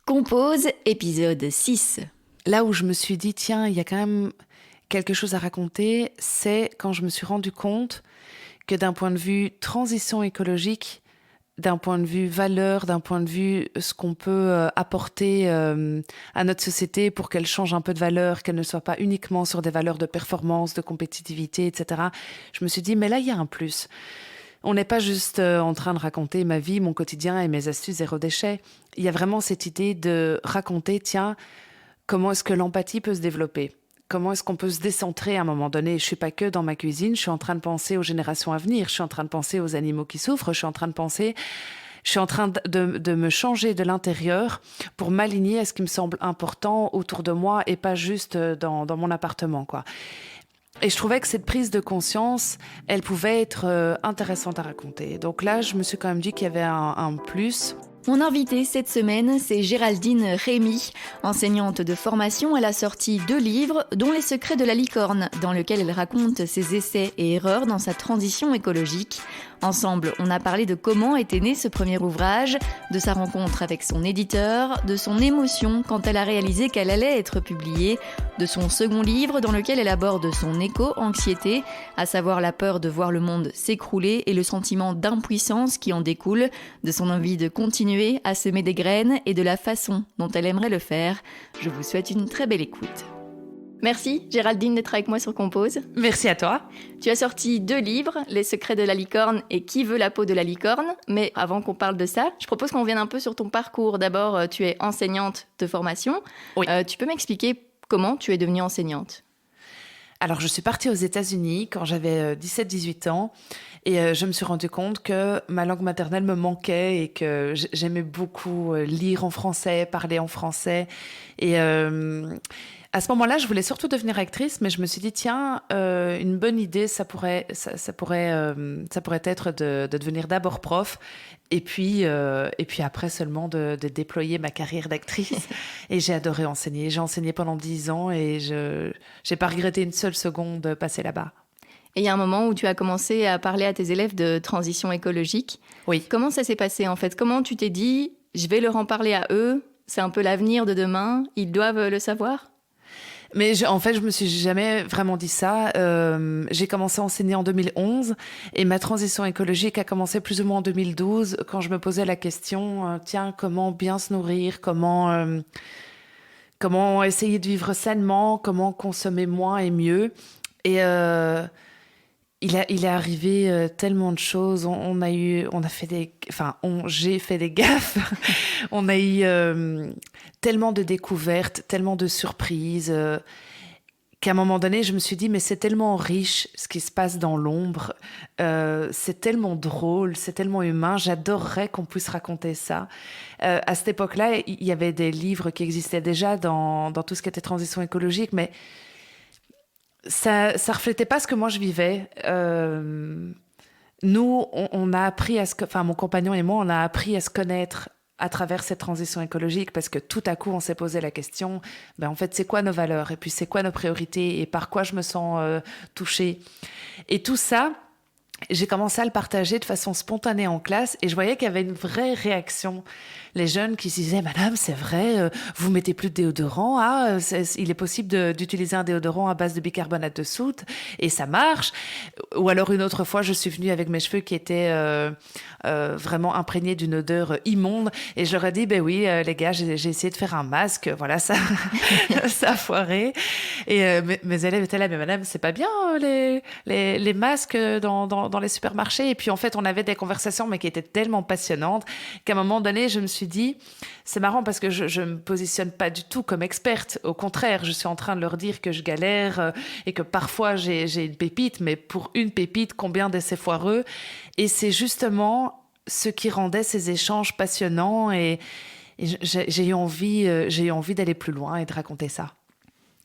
Compose, épisode 6. Là où je me suis dit, tiens, il y a quand même quelque chose à raconter, c'est quand je me suis rendu compte que d'un point de vue transition écologique, d'un point de vue valeur, d'un point de vue ce qu'on peut apporter à notre société pour qu'elle change un peu de valeur, qu'elle ne soit pas uniquement sur des valeurs de performance, de compétitivité, etc. Je me suis dit, mais là, il y a un plus. On n'est pas juste en train de raconter ma vie, mon quotidien et mes astuces zéro déchet. Il y a vraiment cette idée de raconter, tiens, comment est-ce que l'empathie peut se développer ? Comment est-ce qu'on peut se décentrer à un moment donné ? Je suis pas que dans ma cuisine, je suis en train de penser aux générations à venir, je suis en train de penser aux animaux qui souffrent, je suis en train de me changer de l'intérieur pour m'aligner à ce qui me semble important autour de moi et pas juste dans mon appartement, quoi. Et je trouvais que cette prise de conscience, elle pouvait être intéressante à raconter. Donc là, je me suis quand même dit qu'il y avait un plus. Mon invitée cette semaine, c'est Géraldine Rémy. Enseignante de formation, elle a sorti 2 livres, dont Les secrets de la licorne, dans lequel elle raconte ses essais et erreurs dans sa transition écologique. Ensemble, on a parlé de comment était né ce premier ouvrage, de sa rencontre avec son éditeur, de son émotion quand elle a réalisé qu'elle allait être publiée, de son second livre dans lequel elle aborde son éco-anxiété, à savoir la peur de voir le monde s'écrouler et le sentiment d'impuissance qui en découle, de son envie de continuer à semer des graines et de la façon dont elle aimerait le faire. Je vous souhaite une très belle écoute. Merci Géraldine d'être avec moi sur Compose. Merci à toi. Tu as sorti 2 livres, Les secrets de la licorne et Qui veut la peau de la licorne. Mais avant qu'on parle de ça, je propose qu'on revienne un peu sur ton parcours. D'abord, tu es enseignante de formation. Oui. Tu peux m'expliquer comment tu es devenue enseignante ? Alors, je suis partie aux États-Unis quand j'avais 17-18 ans et je me suis rendu compte que ma langue maternelle me manquait et que j'aimais beaucoup lire en français, parler en français. Et à ce moment-là, je voulais surtout devenir actrice, mais je me suis dit, tiens, une bonne idée, ça pourrait être de devenir d'abord prof et puis après seulement de déployer ma carrière d'actrice. Et j'ai adoré enseigner. J'ai enseigné pendant 10 ans et je n'ai pas regretté une seule seconde de passer là-bas. Et il y a un moment où tu as commencé à parler à tes élèves de transition écologique. Oui. Comment ça s'est passé en fait ? Comment tu t'es dit, je vais leur en parler à eux, c'est un peu l'avenir de demain, ils doivent le savoir ? Mais en fait, je me suis jamais vraiment dit ça. J'ai commencé à enseigner en 2011 et ma transition écologique a commencé plus ou moins en 2012 quand je me posais la question, tiens, comment bien se nourrir, comment essayer de vivre sainement, comment consommer moins et mieux. Et il est arrivé tellement de choses. J'ai fait des gaffes. On a eu tellement de découvertes, tellement de surprises, qu'à un moment donné, je me suis dit, mais c'est tellement riche ce qui se passe dans l'ombre. C'est tellement drôle, c'est tellement humain. J'adorerais qu'on puisse raconter ça. À cette époque-là, il y avait des livres qui existaient déjà dans tout ce qui était transition écologique, mais ça reflétait pas ce que moi je vivais. Nous, on a appris mon compagnon et moi, on a appris à se connaître à travers cette transition écologique parce que tout à coup, on s'est posé la question, en fait, c'est quoi nos valeurs ? Et puis, c'est quoi nos priorités ? Et par quoi je me sens touchée ? Et tout ça, j'ai commencé à le partager de façon spontanée en classe et je voyais qu'il y avait une vraie réaction. Les jeunes qui se disaient, madame, c'est vrai, vous mettez plus de déodorant, il est possible d'utiliser un déodorant à base de bicarbonate de soude et ça marche. Ou alors une autre fois, je suis venue avec mes cheveux qui étaient vraiment imprégnés d'une odeur immonde et je leur ai dit, oui, les gars, j'ai essayé de faire un masque, voilà, ça ça a foiré. Et mes élèves étaient là, mais madame, c'est pas bien les masques dans les supermarchés. Et puis en fait, on avait des conversations, mais qui étaient tellement passionnantes qu'à un moment donné, je me suis dit, c'est marrant parce que je me positionne pas du tout comme experte. Au contraire, je suis en train de leur dire que je galère et que parfois j'ai une pépite, mais pour une pépite, combien d'essais foireux. Et c'est justement ce qui rendait ces échanges passionnants et j'ai eu envie d'aller plus loin et de raconter ça.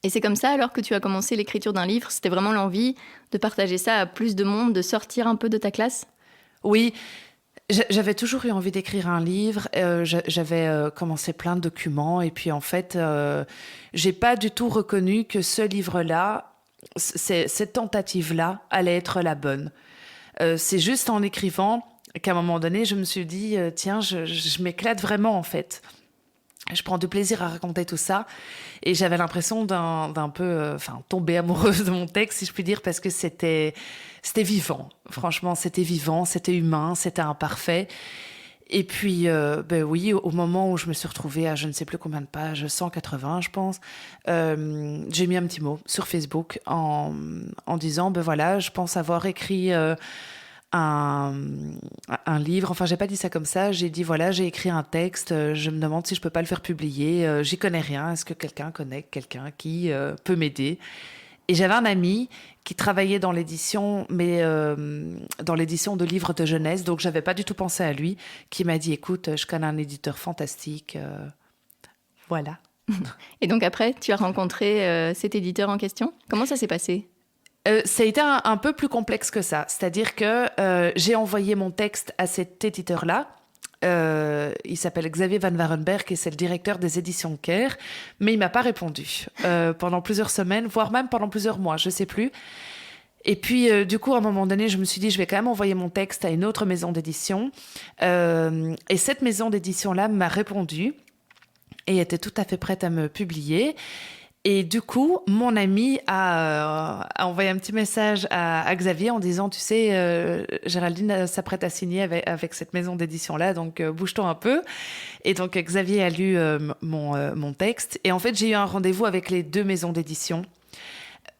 Et c'est comme ça alors que tu as commencé l'écriture d'un livre ? C'était vraiment l'envie de partager ça à plus de monde, de sortir un peu de ta classe ? Oui, j'avais toujours eu envie d'écrire un livre. J'avais commencé plein de documents et puis en fait, j'ai pas du tout reconnu que ce livre-là, cette tentative-là, allait être la bonne. C'est juste en écrivant qu'à un moment donné, je me suis dit, tiens, je m'éclate vraiment en fait. Je prends du plaisir à raconter tout ça. Et j'avais l'impression d'un peu tomber amoureuse de mon texte, si je puis dire, parce que c'était vivant. Franchement, c'était vivant, c'était humain, c'était imparfait. Et puis, oui, au moment où je me suis retrouvée à je ne sais plus combien de pages, 180, je pense, j'ai mis un petit mot sur Facebook en disant, voilà, je pense avoir écrit un livre. Enfin, j'ai pas dit ça comme ça. J'ai dit, voilà, j'ai écrit un texte. Je me demande si je peux pas le faire publier. J'y connais rien. Est-ce que quelqu'un connaît quelqu'un qui peut m'aider? Et j'avais un ami qui travaillait dans l'édition, mais dans l'édition de livres de jeunesse. Donc, j'avais pas du tout pensé à lui, qui m'a dit, écoute, je connais un éditeur fantastique. Voilà. Et donc après, tu as rencontré cet éditeur en question. Comment ça s'est passé ? Ça a été un peu plus complexe que ça. C'est-à-dire que j'ai envoyé mon texte à cet éditeur-là. Il s'appelle Xavier Van Warenberg et c'est le directeur des éditions Caire. Mais il m'a pas répondu pendant plusieurs semaines, voire même pendant plusieurs mois, je sais plus. Et puis, du coup, à un moment donné, je me suis dit, je vais quand même envoyer mon texte à une autre maison d'édition. Et cette maison d'édition-là m'a répondu et était tout à fait prête à me publier. Et du coup, mon ami a envoyé un petit message à Xavier en disant, tu sais, Géraldine s'apprête à signer avec cette maison d'édition-là, donc bouge-toi un peu. Et donc, Xavier a lu mon texte. Et en fait, j'ai eu un rendez-vous avec les deux maisons d'édition.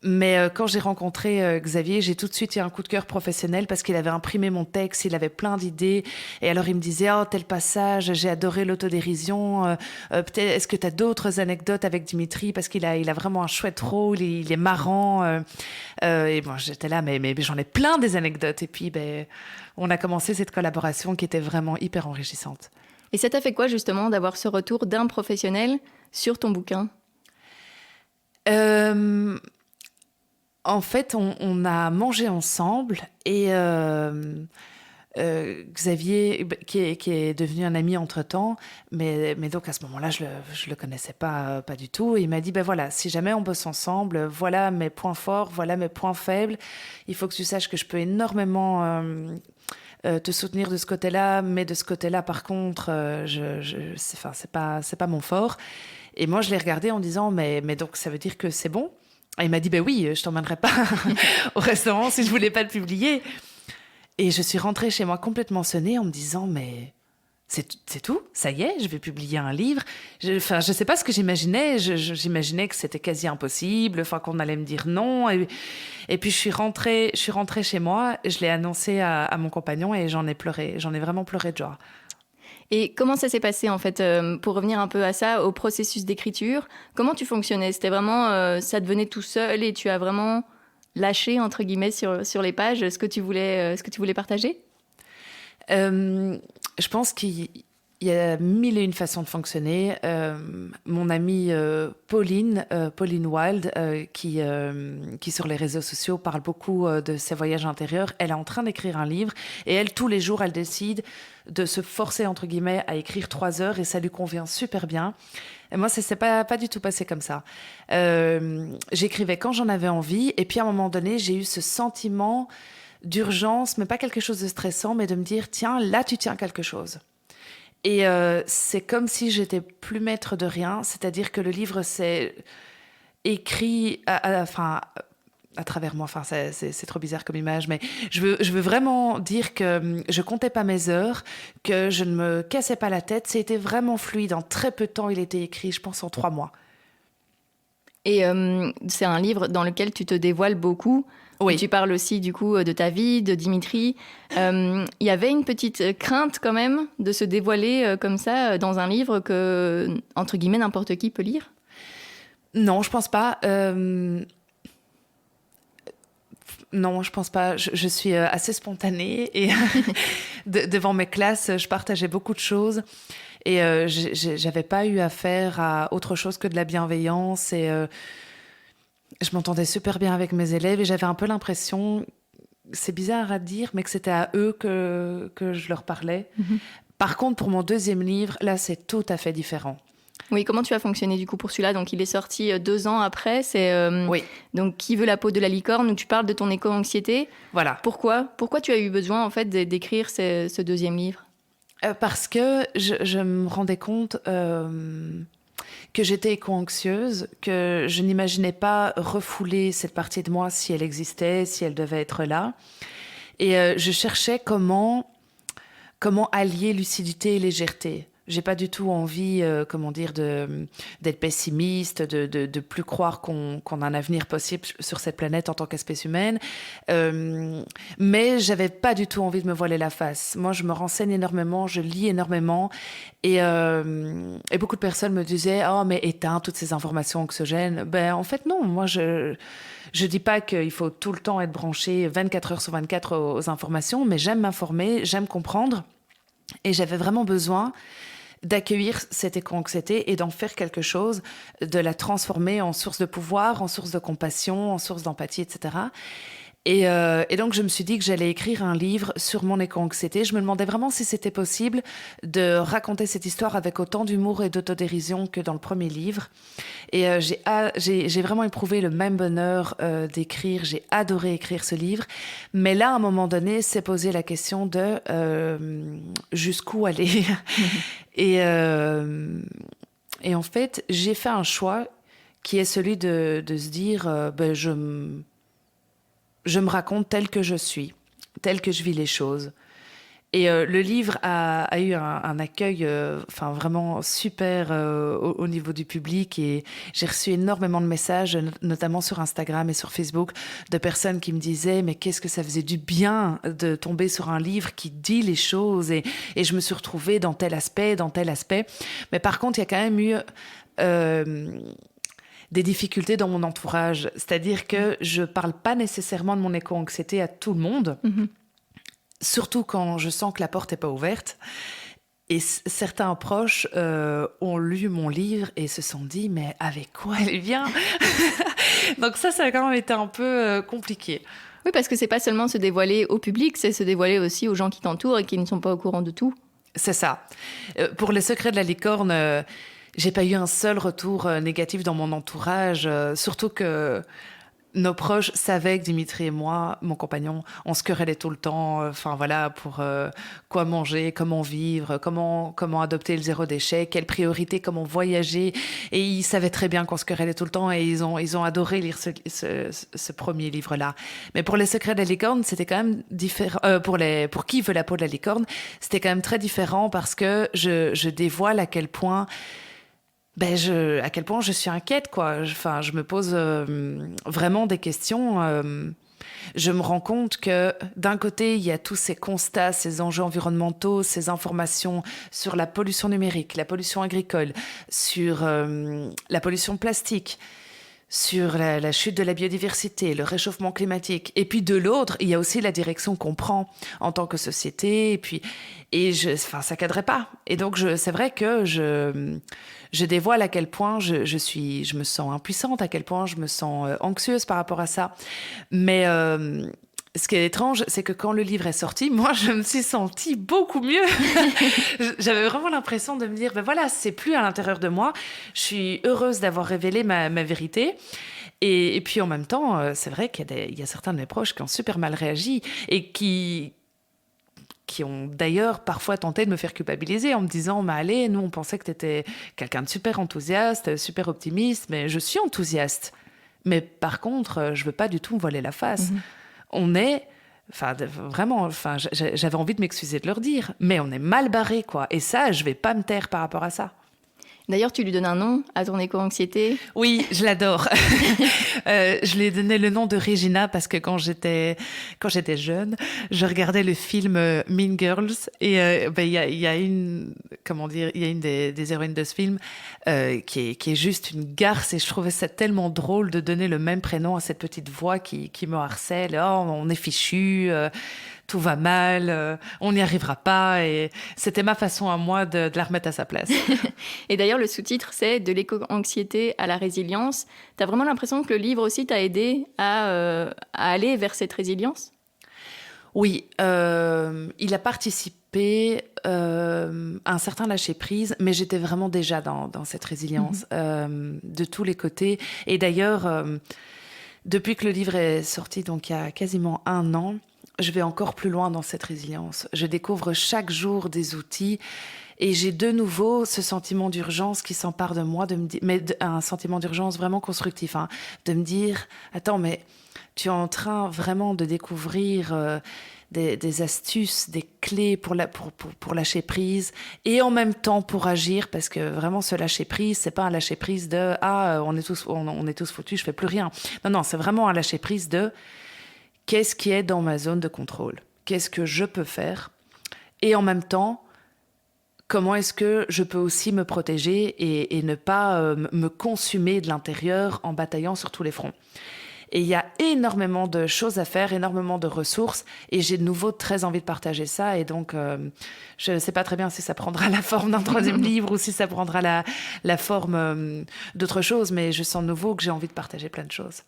Mais quand j'ai rencontré Xavier, j'ai tout de suite eu un coup de cœur professionnel parce qu'il avait imprimé mon texte, il avait plein d'idées. Et alors, il me disait, oh, tel passage, j'ai adoré l'autodérision. Peut-être, est-ce que tu as d'autres anecdotes avec Dimitri? Parce qu'il a vraiment un chouette rôle, il est marrant. Et bon, j'étais là, mais j'en ai plein des anecdotes. Et puis, on a commencé cette collaboration qui était vraiment hyper enrichissante. Et ça t'a fait quoi, justement, d'avoir ce retour d'un professionnel sur ton bouquin ? En fait, on a mangé ensemble et Xavier, qui est devenu un ami entre-temps, mais donc à ce moment-là, je le connaissais pas du tout. Et il m'a dit, voilà, si jamais on bosse ensemble, voilà mes points forts, voilà mes points faibles. Il faut que tu saches que je peux énormément te soutenir de ce côté-là, mais de ce côté-là, par contre, c'est pas mon fort. Et moi, je l'ai regardé en disant, mais donc ça veut dire que c'est bon? Et il m'a dit, oui, je t'emmènerai pas au restaurant si je voulais pas le publier. Et je suis rentrée chez moi complètement sonnée en me disant, mais c'est tout, ça y est, je vais publier un livre. Je sais pas ce que j'imaginais. J'imaginais que c'était quasi impossible, qu'on allait me dire non. Et puis je suis rentrée chez moi, je l'ai annoncé à mon compagnon et j'en ai vraiment pleuré de joie. Et comment ça s'est passé, en fait, pour revenir un peu à ça, au processus d'écriture? Comment tu fonctionnais? C'était vraiment, ça devenait tout seul et tu as vraiment lâché, entre guillemets, sur les pages ce que tu voulais partager? Je pense qu'il y a mille et une façons de fonctionner. Mon amie Pauline Wild, qui sur les réseaux sociaux parle beaucoup de ses voyages intérieurs, elle est en train d'écrire un livre et elle, tous les jours, elle décide de se forcer, entre guillemets, à écrire 3 heures et ça lui convient super bien. Et moi, ça s'est pas du tout passé comme ça. J'écrivais quand j'en avais envie et puis à un moment donné, j'ai eu ce sentiment d'urgence, mais pas quelque chose de stressant, mais de me dire, tiens, là, tu tiens quelque chose. Et c'est comme si j'étais plus maître de rien, c'est-à-dire que le livre s'est écrit à travers moi. C'est trop bizarre comme image, mais je veux vraiment dire que je comptais pas mes heures, que je ne me cassais pas la tête. C'était vraiment fluide. En très peu de temps, il était écrit, je pense, en 3 mois. Et c'est un livre dans lequel tu te dévoiles beaucoup. Oui. Tu parles aussi du coup de ta vie, de Dimitri. Il y avait une petite crainte quand même de se dévoiler comme ça dans un livre que, entre guillemets, n'importe qui peut lire? Non, je pense pas. Non, je pense pas. Je suis assez spontanée et devant mes classes, je partageais beaucoup de choses et j'avais pas eu affaire à autre chose que de la bienveillance et je m'entendais super bien avec mes élèves et j'avais un peu l'impression, c'est bizarre à dire, mais que c'était à eux que je leur parlais. Mm-hmm. Par contre, pour mon 2e livre, là, c'est tout à fait différent. Oui, comment tu as fonctionné du coup pour celui-là? Donc, il est sorti 2 ans après. C'est oui. Donc, Qui veut la peau de la licorne, où tu parles de ton éco-anxiété. Voilà. Pourquoi tu as eu besoin en fait d'écrire ce 2e livre? Parce que je me rendais compte que j'étais éco-anxieuse, que je n'imaginais pas refouler cette partie de moi si elle existait, si elle devait être là. Et je cherchais comment allier lucidité et légèreté. J'ai pas du tout envie, d'être pessimiste, de plus croire qu'on a un avenir possible sur cette planète en tant qu'espèce humaine. Mais j'avais pas du tout envie de me voiler la face. Moi, je me renseigne énormément, je lis énormément. Et beaucoup de personnes me disaient « Oh, mais éteins toutes ces informations anxiogènes. » Ben, en fait, non. Moi, je dis pas qu'il faut tout le temps être branché 24 heures sur 24 aux informations, mais j'aime m'informer, j'aime comprendre. Et j'avais vraiment besoin d'accueillir cette éco-anxiété et d'en faire quelque chose, de la transformer en source de pouvoir, en source de compassion, en source d'empathie, etc. Et donc, je me suis dit que j'allais écrire un livre sur mon éco-anxiété. Je me demandais vraiment si c'était possible de raconter cette histoire avec autant d'humour et d'autodérision que dans le premier livre. Et j'ai vraiment éprouvé le même bonheur d'écrire. J'ai adoré écrire ce livre. Mais là, à un moment donné, s'est posé la question de jusqu'où aller. Et en fait, j'ai fait un choix qui est celui de se dire je me raconte tel que je suis, tel que je vis les choses. Et le livre a eu un accueil vraiment super au niveau du public. Et j'ai reçu énormément de messages, notamment sur Instagram et sur Facebook, de personnes qui me disaient « Mais qu'est-ce que ça faisait du bien de tomber sur un livre qui dit les choses. » Et je me suis retrouvée dans tel aspect, dans tel aspect. Mais par contre, il y a quand même eu... des difficultés dans mon entourage. C'est-à-dire que je ne parle pas nécessairement de mon éco-anxiété à tout le monde, surtout quand je sens que la porte n'est pas ouverte. Et certains proches ont lu mon livre et se sont dit « Mais avec quoi elle vient ?» Donc ça a quand même été un peu compliqué. Oui, parce que ce n'est pas seulement se dévoiler au public, c'est se dévoiler aussi aux gens qui t'entourent et qui ne sont pas au courant de tout. C'est ça. Pour les secrets de la licorne... j'ai pas eu un seul retour négatif dans mon entourage, surtout que nos proches savaient que Dimitri et moi, mon compagnon, on se querellait tout le temps, pour quoi manger, comment vivre, comment adopter le zéro déchet, quelle priorité, comment voyager. Et ils savaient très bien qu'on se querellait tout le temps et ils ont adoré lire ce premier livre-là. Mais pour les secrets de la licorne, c'était quand même différent. Pour qui veut la peau de la licorne, c'était quand même très différent parce que je dévoile à quel point je suis inquiète, quoi. Je me pose vraiment des questions. Je me rends compte que d'un côté, il y a tous ces constats, ces enjeux environnementaux, ces informations sur la pollution numérique, la pollution agricole, sur la pollution plastique, sur la chute de la biodiversité, le réchauffement climatique. Et puis de l'autre, il y a aussi la direction qu'on prend en tant que société. Ça cadrait pas. Et donc, c'est vrai que je dévoile à quel point je me sens impuissante, à quel point je me sens anxieuse par rapport à ça. Mais ce qui est étrange, c'est que quand le livre est sorti, moi, je me suis sentie beaucoup mieux. J'avais vraiment l'impression de me dire, c'est plus à l'intérieur de moi. Je suis heureuse d'avoir révélé ma vérité. Et puis en même temps, c'est vrai qu'il y a certains de mes proches qui ont super mal réagi et qui ont d'ailleurs parfois tenté de me faire culpabiliser en me disant « Mais allez, nous on pensait que tu étais quelqu'un de super enthousiaste, super optimiste, mais je suis enthousiaste. Mais par contre, je veux pas du tout me voiler la face. On est... j'avais envie de m'excuser de leur dire, mais on est mal barré, quoi. Et ça, je vais pas me taire par rapport à ça. D'ailleurs, tu lui donnes un nom à ton éco-anxiété ? Oui, je l'adore. Je lui ai donné le nom de Regina parce que quand j'étais jeune, je regardais le film Mean Girls et il y a une des héroïnes de ce film qui est juste une garce et je trouvais ça tellement drôle de donner le même prénom à cette petite voix qui me harcèle. Oh, on est fichu. Tout va mal, on n'y arrivera pas. Et c'était ma façon à moi de la remettre à sa place. Et d'ailleurs, le sous-titre, c'est « De l'éco-anxiété à la résilience ». T'as vraiment l'impression que le livre aussi t'a aidé à aller vers cette résilience ? Oui, il a participé à un certain lâcher-prise, mais j'étais vraiment déjà dans cette résilience de tous les côtés. Et d'ailleurs, depuis que le livre est sorti, donc il y a quasiment 1 an, je vais encore plus loin dans cette résilience. Je découvre chaque jour des outils et j'ai de nouveau ce sentiment d'urgence qui s'empare de moi, un sentiment d'urgence vraiment constructif, hein, de me dire, attends, mais tu es en train vraiment de découvrir des astuces, des clés pour lâcher prise et en même temps pour agir, parce que vraiment ce lâcher prise, c'est pas un lâcher prise de on est tous foutus, je fais plus rien. Non, c'est vraiment un lâcher prise de qu'est-ce qui est dans ma zone de contrôle, qu'est-ce que je peux faire et en même temps comment est-ce que je peux aussi me protéger et ne pas me consumer de l'intérieur en bataillant sur tous les fronts. Et il y a énormément de choses à faire, énormément de ressources, et j'ai de nouveau très envie de partager ça. Et donc, je ne sais pas très bien si ça prendra la forme d'un 3e livre ou si ça prendra la forme d'autre chose, mais je sens de nouveau que j'ai envie de partager plein de choses.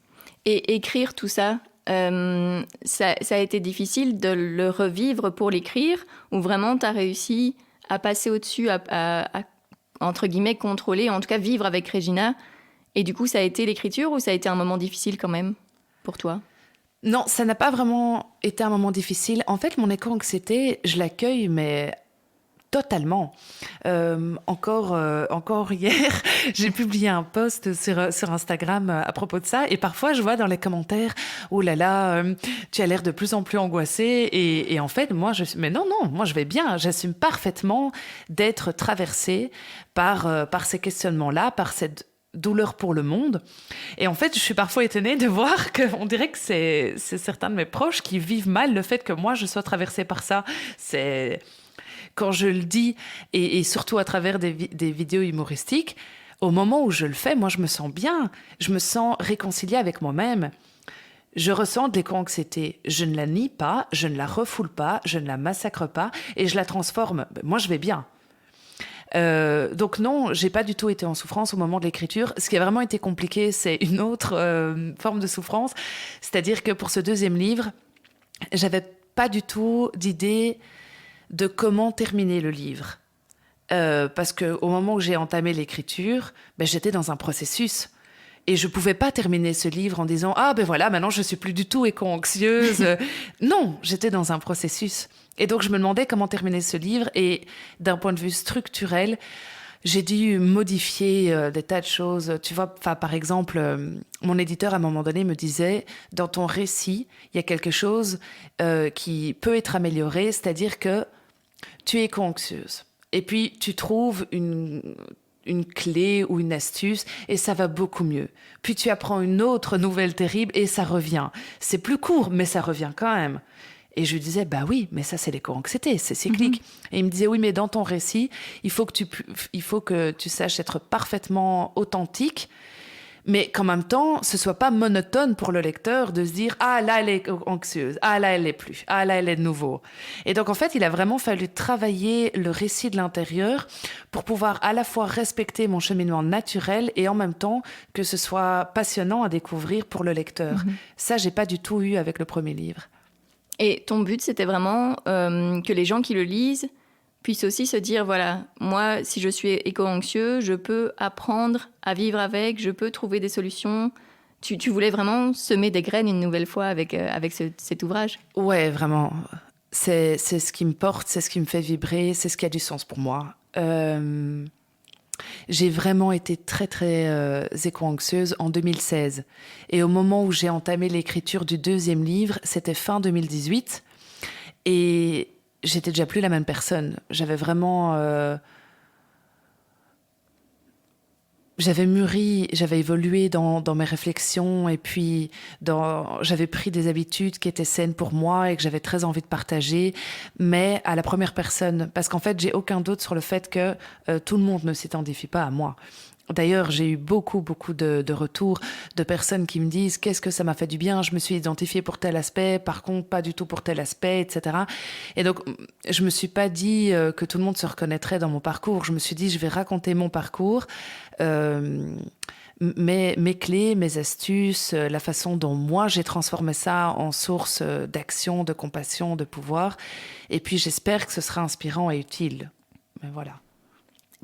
Et écrire tout ça, ça a été difficile de le revivre pour l'écrire, ou vraiment tu as réussi à passer au-dessus, à entre guillemets, contrôler, en tout cas vivre avec Regina. Et du coup, ça a été l'écriture ou ça a été un moment difficile quand même pour toi ? Non, ça n'a pas vraiment été un moment difficile. En fait, mon éco-anxiété, je l'accueille, mais totalement. Encore hier, j'ai publié un post sur Instagram à propos de ça. Et parfois, je vois dans les commentaires, « Oh là là, tu as l'air de plus en plus angoissée. » Et en fait, moi, mais non, moi, je vais bien. J'assume parfaitement d'être traversée par ces questionnements-là, par cette douleur pour le monde. Et en fait, je suis parfois étonnée de voir qu'on dirait que c'est certains de mes proches qui vivent mal le fait que moi, je sois traversée par ça. C'est... Quand je le dis, et surtout à travers des vidéos humoristiques, au moment où je le fais, moi, je me sens bien. Je me sens réconciliée avec moi-même. Je ressens de l'éco-anxiété. Je ne la nie pas, je ne la refoule pas, je ne la massacre pas, et je la transforme. Moi, je vais bien. Donc non, j'ai pas du tout été en souffrance au moment de l'écriture. Ce qui a vraiment été compliqué, c'est une autre forme de souffrance. C'est-à-dire que pour ce 2e livre, j'avais pas du tout d'idée de comment terminer le livre. Parce qu'au moment où j'ai entamé l'écriture, j'étais dans un processus. Et je pouvais pas terminer ce livre en disant « Ah, voilà, maintenant je suis plus du tout éco-anxieuse. » Non, j'étais dans un processus. Et donc je me demandais comment terminer ce livre. Et d'un point de vue structurel, j'ai dû modifier des tas de choses. Tu vois, par exemple, mon éditeur à un moment donné me disait « Dans ton récit, il y a quelque chose qui peut être amélioré, c'est-à-dire que tu es éco-anxieuse. Et puis tu trouves une clé ou une astuce et ça va beaucoup mieux. Puis tu apprends une autre nouvelle terrible et ça revient. C'est plus court, mais ça revient quand même. » Et je lui disais, oui, mais ça c'est l'éco-anxiété, c'est cyclique. Et il me disait, oui, mais dans ton récit, il faut que tu saches être parfaitement authentique, mais qu'en même temps, ce soit pas monotone pour le lecteur de se dire « Ah, là, elle est anxieuse. Ah, là, elle l'est plus. Ah, là, elle est de nouveau. » Et donc, en fait, il a vraiment fallu travailler le récit de l'intérieur pour pouvoir à la fois respecter mon cheminement naturel et en même temps que ce soit passionnant à découvrir pour le lecteur. Ça, j'ai pas du tout eu avec le 1er livre. Et ton but, c'était vraiment que les gens qui le lisent puissent aussi se dire, voilà, moi, si je suis éco-anxieux, je peux apprendre à vivre avec, je peux trouver des solutions. Tu voulais vraiment semer des graines une nouvelle fois avec cet ouvrage ? Ouais, vraiment. C'est ce qui me porte, c'est ce qui me fait vibrer, c'est ce qui a du sens pour moi. J'ai vraiment été très, très éco-anxieuse en 2016. Et au moment où j'ai entamé l'écriture du 2e livre, c'était fin 2018. Et j'étais déjà plus la même personne. J'avais vraiment... J'avais mûri, j'avais évolué dans mes réflexions et puis j'avais pris des habitudes qui étaient saines pour moi et que j'avais très envie de partager, mais à la première personne. Parce qu'en fait, j'ai aucun doute sur le fait que tout le monde ne s'identifie pas à moi. D'ailleurs, j'ai eu beaucoup de retours de personnes qui me disent « Qu'est-ce que ça m'a fait du bien, je me suis identifiée pour tel aspect, par contre, pas du tout pour tel aspect, etc. » Et donc, je me suis pas dit que tout le monde se reconnaîtrait dans mon parcours. Je me suis dit « Je vais raconter mon parcours, mes clés, mes astuces, la façon dont moi, j'ai transformé ça en source d'action, de compassion, de pouvoir. Et puis, j'espère que ce sera inspirant et utile. » Mais voilà.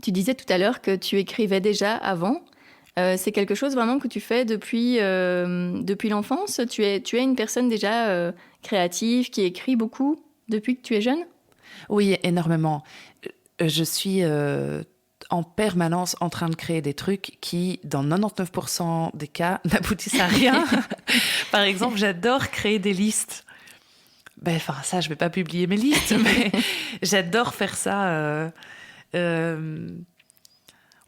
Tu disais tout à l'heure que tu écrivais déjà avant. C'est quelque chose vraiment que tu fais depuis l'enfance. Tu es une personne déjà créative, qui écrit beaucoup depuis que tu es jeune? Oui, énormément. Je suis en permanence en train de créer des trucs qui, dans 99% des cas, n'aboutissent à rien. Par exemple, j'adore créer des listes. Ben, enfin, ça, je vais pas publier mes listes, mais j'adore faire ça.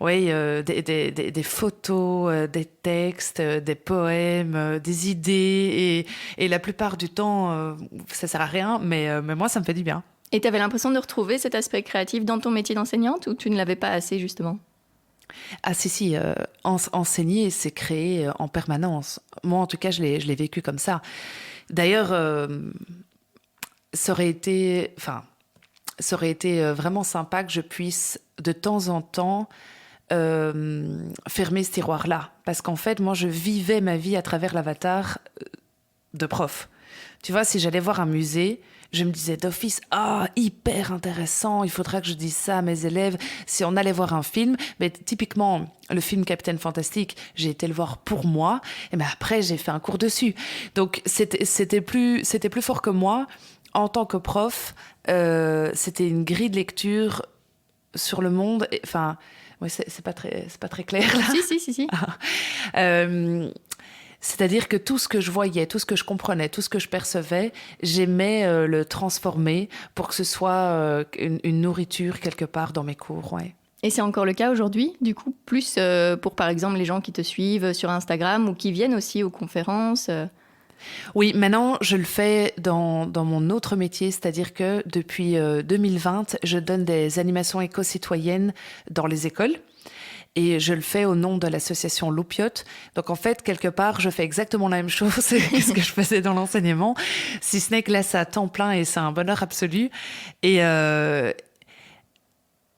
Oui, des photos, des textes, des poèmes, des idées. Et la plupart du temps, ça sert à rien, mais moi, ça me fait du bien. Et tu avais l'impression de retrouver cet aspect créatif dans ton métier d'enseignante ou tu ne l'avais pas assez justement? Ah si, si, enseigner, c'est créer en permanence. Moi, en tout cas, je l'ai vécu comme ça. D'ailleurs, ça aurait été, enfin, ça aurait été vraiment sympa que je puisse de temps en temps fermer ce tiroir-là. Parce qu'en fait, moi, je vivais ma vie à travers l'avatar de prof. Tu vois, si j'allais voir un musée, je me disais d'office, ah, hyper intéressant, il faudra que je dise ça à mes élèves. Si on allait voir un film, mais typiquement, le film Captain Fantastic, j'ai été le voir pour moi, et ben après, j'ai fait un cours dessus. Donc, c'était plus fort que moi. En tant que prof, c'était une grille de lecture sur le monde. Enfin, ouais, c'est pas très clair là. Si. C'est-à-dire que tout ce que je voyais, tout ce que je comprenais, tout ce que je percevais, j'aimais le transformer pour que ce soit une nourriture quelque part dans mes cours. Ouais. Et c'est encore le cas aujourd'hui, du coup, plus pour par exemple les gens qui te suivent sur Instagram ou qui viennent aussi aux conférences. Oui, maintenant, je le fais dans mon autre métier, c'est-à-dire que depuis 2020, je donne des animations éco-citoyennes dans les écoles. Et je le fais au nom de l'association Loupiote. Donc en fait, quelque part, je fais exactement la même chose que ce que je faisais dans l'enseignement, si ce n'est que là, c'est à temps plein et c'est un bonheur absolu. Et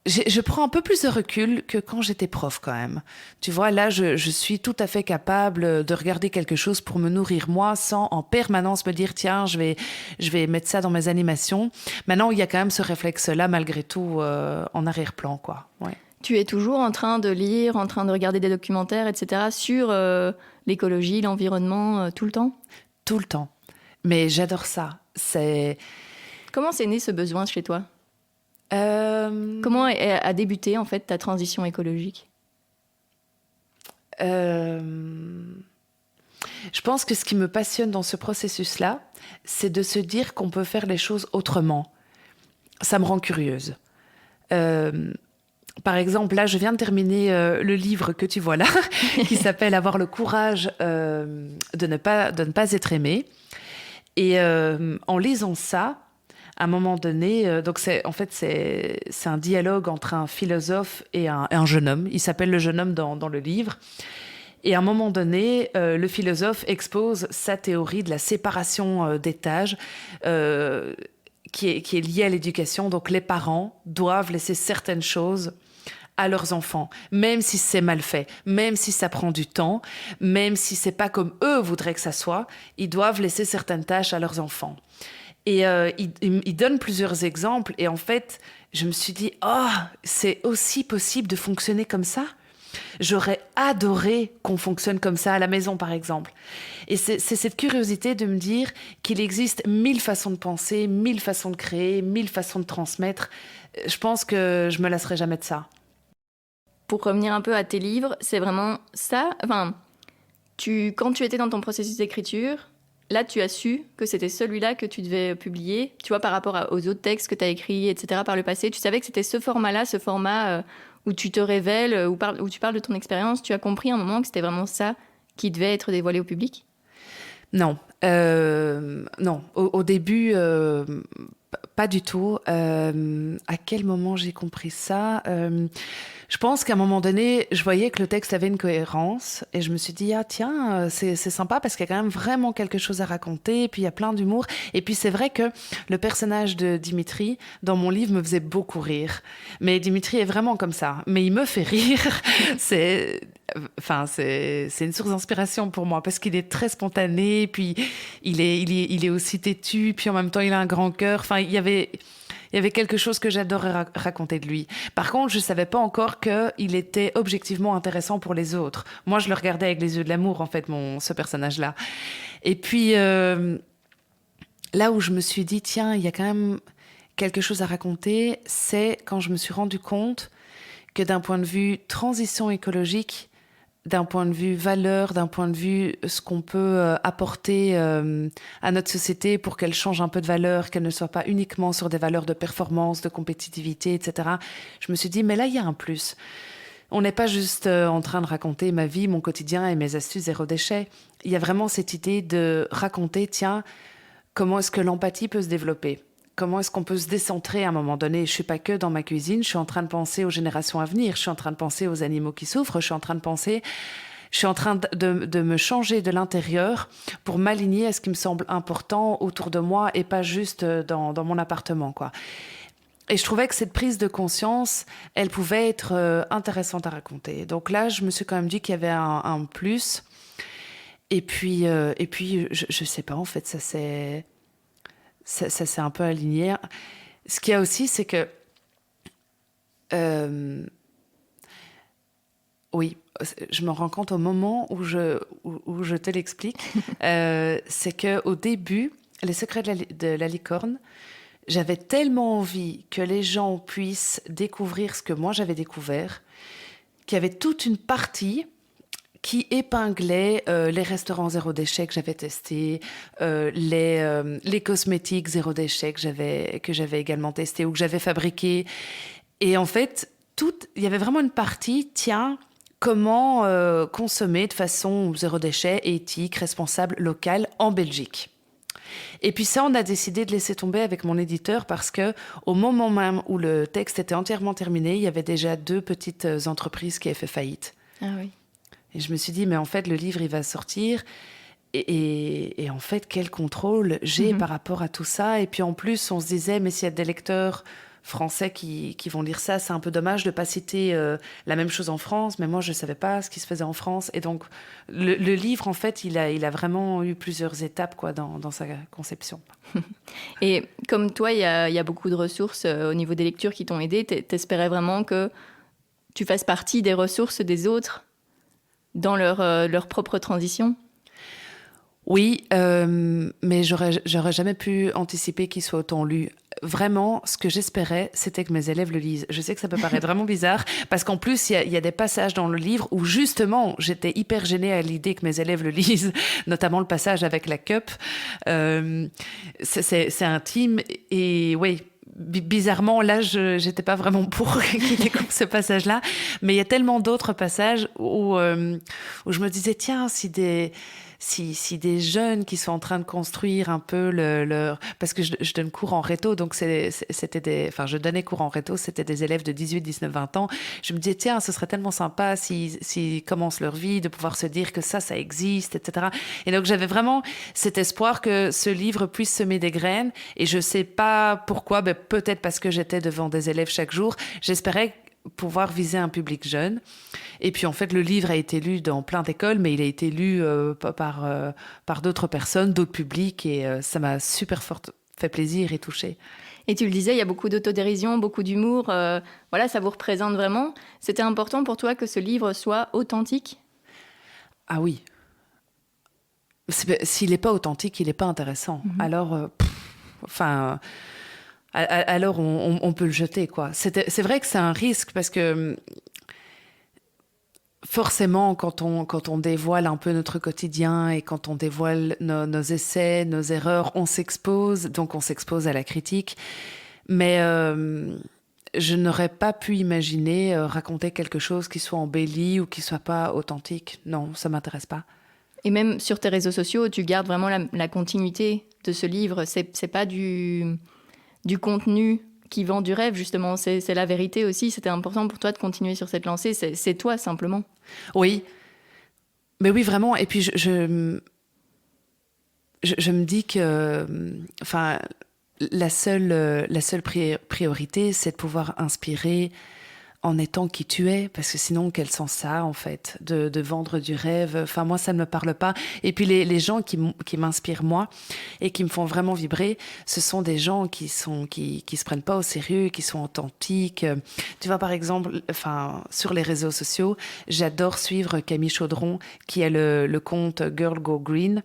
je prends un peu plus de recul que quand j'étais prof quand même. Tu vois, là, je suis tout à fait capable de regarder quelque chose pour me nourrir moi, sans en permanence me dire, tiens, je vais mettre ça dans mes animations. Maintenant, il y a quand même ce réflexe-là, malgré tout, en arrière-plan, quoi. Ouais. Tu es toujours en train de lire, en train de regarder des documentaires, etc. sur l'écologie, l'environnement, tout le temps? Tout le temps. Mais j'adore ça. Comment c'est né ce besoin chez toi? Euh... Comment a débuté en fait ta transition écologique? Je pense que ce qui me passionne dans ce processus-là, c'est de se dire qu'on peut faire les choses autrement. Ça me rend curieuse. Par exemple, là, je viens de terminer le livre que tu vois là, qui s'appelle Avoir le courage de ne pas être aimé. Et en lisant ça, à un moment donné, donc c'est un dialogue entre un philosophe et un jeune homme. Il s'appelle le jeune homme dans le livre. Et à un moment donné, le philosophe expose sa théorie de la séparation d'étages qui est liée à l'éducation. Donc les parents doivent laisser certaines choses à leurs enfants, même si c'est mal fait, même si ça prend du temps, même si c'est pas comme eux voudraient que ça soit, ils doivent laisser certaines tâches à leurs enfants. Et il donne plusieurs exemples. Et en fait, je me suis dit, oh, c'est aussi possible de fonctionner comme ça? J'aurais adoré qu'on fonctionne comme ça à la maison, par exemple. Et c'est cette curiosité de me dire qu'il existe 1000 façons de penser, 1000 façons de créer, 1000 façons de transmettre. Je pense que je me lasserai jamais de ça. Pour revenir un peu à tes livres, c'est vraiment ça. Enfin, quand tu étais dans ton processus d'écriture, là, tu as su que c'était celui-là que tu devais publier. Tu vois, par rapport aux autres textes que tu as écrits, etc., par le passé, tu savais que c'était ce format-là, ce format où tu te révèles, où tu parles de ton expérience. Tu as compris à un moment que c'était vraiment ça qui devait être dévoilé au public? Non. Non. Au début, pas du tout. À quel moment j'ai compris ça? Je pense qu'à un moment donné, je voyais que le texte avait une cohérence et je me suis dit, ah tiens, c'est sympa parce qu'il y a quand même vraiment quelque chose à raconter et puis il y a plein d'humour. Et puis c'est vrai que le personnage de Dimitri, dans mon livre, me faisait beaucoup rire. Mais Dimitri est vraiment comme ça. Mais il me fait rire. C'est une source d'inspiration pour moi parce qu'il est très spontané, puis il est aussi têtu, puis en même temps il a un grand cœur. Enfin, il y avait Il y avait quelque chose que j'adorais raconter de lui. Par contre, je savais pas encore qu'il était objectivement intéressant pour les autres. Moi, je le regardais avec les yeux de l'amour, en fait, ce personnage-là. Et puis, là où je me suis dit, tiens, il y a quand même quelque chose à raconter, c'est quand je me suis rendu compte que d'un point de vue transition écologique, d'un point de vue valeur, d'un point de vue ce qu'on peut apporter à notre société pour qu'elle change un peu de valeur, qu'elle ne soit pas uniquement sur des valeurs de performance, de compétitivité, etc. Je me suis dit, mais là, il y a un plus. On n'est pas juste en train de raconter ma vie, mon quotidien et mes astuces zéro déchet. Il y a vraiment cette idée de raconter, tiens, comment est-ce que l'empathie peut se développer ? Comment est-ce qu'on peut se décentrer à un moment donné ? Je ne suis pas que dans ma cuisine, je suis en train de penser aux générations à venir, je suis en train de penser aux animaux qui souffrent, je suis en train de me changer de l'intérieur pour m'aligner à ce qui me semble important autour de moi et pas juste dans mon appartement, quoi. Et je trouvais que cette prise de conscience, elle pouvait être intéressante à raconter. Donc là, je me suis quand même dit qu'il y avait un plus. Et puis, je sais pas, en fait, ça s'est un peu aligné. Ce qu'il y a aussi, c'est que... oui, je me rends compte au moment où je te l'explique. C'est qu'au début, Les secrets de la licorne, j'avais tellement envie que les gens puissent découvrir ce que moi j'avais découvert, qu'il y avait toute une partie qui épinglait les restaurants zéro déchet que j'avais testés, les cosmétiques zéro déchet que j'avais également testés ou que j'avais fabriqués. Et en fait, il y avait vraiment une partie, tiens, comment consommer de façon zéro déchet, éthique, responsable, locale en Belgique. Et puis ça, on a décidé de laisser tomber avec mon éditeur parce que au moment même où le texte était entièrement terminé, il y avait déjà 2 petites entreprises qui avaient fait faillite. Ah oui. Et je me suis dit, mais en fait, le livre, il va sortir. Et en fait, quel contrôle j'ai par rapport à tout ça. Et puis en plus, on se disait, mais s'il y a des lecteurs français qui vont lire ça, c'est un peu dommage de ne pas citer la même chose en France. Mais moi, je ne savais pas ce qui se faisait en France. Et donc, le livre, en fait, il a vraiment eu plusieurs étapes quoi, dans sa conception. Et comme toi, il y a beaucoup de ressources au niveau des lectures qui t'ont aidé. T'espérais vraiment que tu fasses partie des ressources des autres dans leur propre transition ? Oui, mais j'aurais jamais pu anticiper qu'il soit autant lu. Vraiment, ce que j'espérais, c'était que mes élèves le lisent. Je sais que ça peut paraître vraiment bizarre, parce qu'en plus, il y a des passages dans le livre où, justement, j'étais hyper gênée à l'idée que mes élèves le lisent, notamment le passage avec la cup. C'est intime, et oui... Bizarrement, là, j'étais pas vraiment pour qu'ils découvrent ce passage-là, mais il y a tellement d'autres passages où je me disais, tiens, si des jeunes qui sont en train de construire un peu leur... Parce que je donne cours en réto, donc je donnais cours en réto, c'était des élèves de 18, 19, 20 ans. Je me disais, tiens, ce serait tellement sympa s'ils commencent leur vie, de pouvoir se dire que ça existe, etc. Et donc, j'avais vraiment cet espoir que ce livre puisse semer des graines. Et je sais pas pourquoi, peut-être parce que j'étais devant des élèves chaque jour. J'espérais pouvoir viser un public jeune. Et puis en fait, le livre a été lu dans plein d'écoles, mais il a été lu par d'autres personnes, d'autres publics, et ça m'a super fort fait plaisir et touché. Et tu le disais, il y a beaucoup d'autodérision, beaucoup d'humour. Voilà, ça vous représente vraiment. C'était important pour toi que ce livre soit authentique ? Ah oui. S'il n'est pas authentique, il n'est pas intéressant. Alors, alors on peut le jeter, quoi. C'est vrai que c'est un risque parce que forcément, quand on dévoile un peu notre quotidien et quand on dévoile nos essais, nos erreurs, on s'expose, donc on s'expose à la critique. Mais je n'aurais pas pu imaginer raconter quelque chose qui soit embelli ou qui soit pas authentique. Non, ça m'intéresse pas. Et même sur tes réseaux sociaux, tu gardes vraiment la continuité de ce livre. C'est pas du contenu qui vend du rêve, justement. C'est la vérité aussi. C'était important pour toi de continuer sur cette lancée. C'est toi, simplement. Oui. Mais oui, vraiment. Et puis, je me dis que... la seule priorité, c'est de pouvoir inspirer en étant qui tu es, parce que sinon, quel sens ça a, en fait, de vendre du rêve. Enfin, moi, ça ne me parle pas. Et puis, les gens qui m'inspirent, moi, et qui me font vraiment vibrer, ce sont des gens qui se prennent pas au sérieux, qui sont authentiques. Tu vois, par exemple, enfin, sur les réseaux sociaux, j'adore suivre Camille Chaudron, qui a le compte Girl Go Green.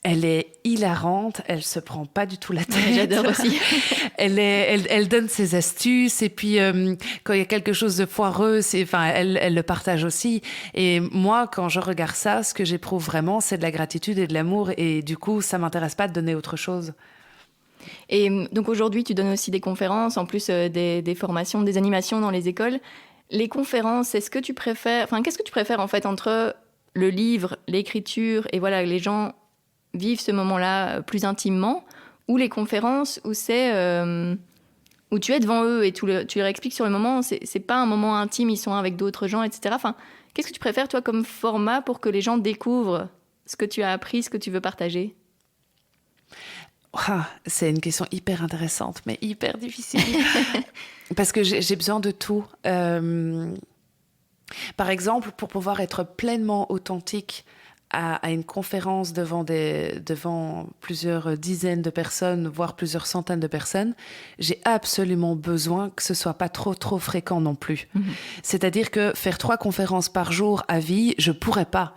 Elle est hilarante, elle se prend pas du tout la tête. Ouais, j'adore aussi. Elle donne ses astuces et puis quand il y a quelque chose de foireux, elle le partage aussi. Et moi, quand je regarde ça, ce que j'éprouve vraiment, c'est de la gratitude et de l'amour. Et du coup, ça m'intéresse pas de donner autre chose. Et donc aujourd'hui, tu donnes aussi des conférences, en plus des formations, des animations dans les écoles. Les conférences, qu'est-ce que tu préfères en fait entre le livre, l'écriture et voilà, les gens vivent ce moment-là plus intimement, ou les conférences où où tu es devant eux et tu leur expliques sur le moment, c'est pas un moment intime, ils sont avec d'autres gens, etc. Enfin, qu'est-ce que tu préfères toi comme format pour que les gens découvrent ce que tu as appris, ce que tu veux partager? C'est une question hyper intéressante, mais hyper difficile. Parce que j'ai besoin de tout. Par exemple, pour pouvoir être pleinement authentique à une conférence devant plusieurs dizaines de personnes, voire plusieurs centaines de personnes, j'ai absolument besoin que ce soit pas trop fréquent non plus. C'est-à-dire que faire 3 conférences par jour à vie, je pourrais pas.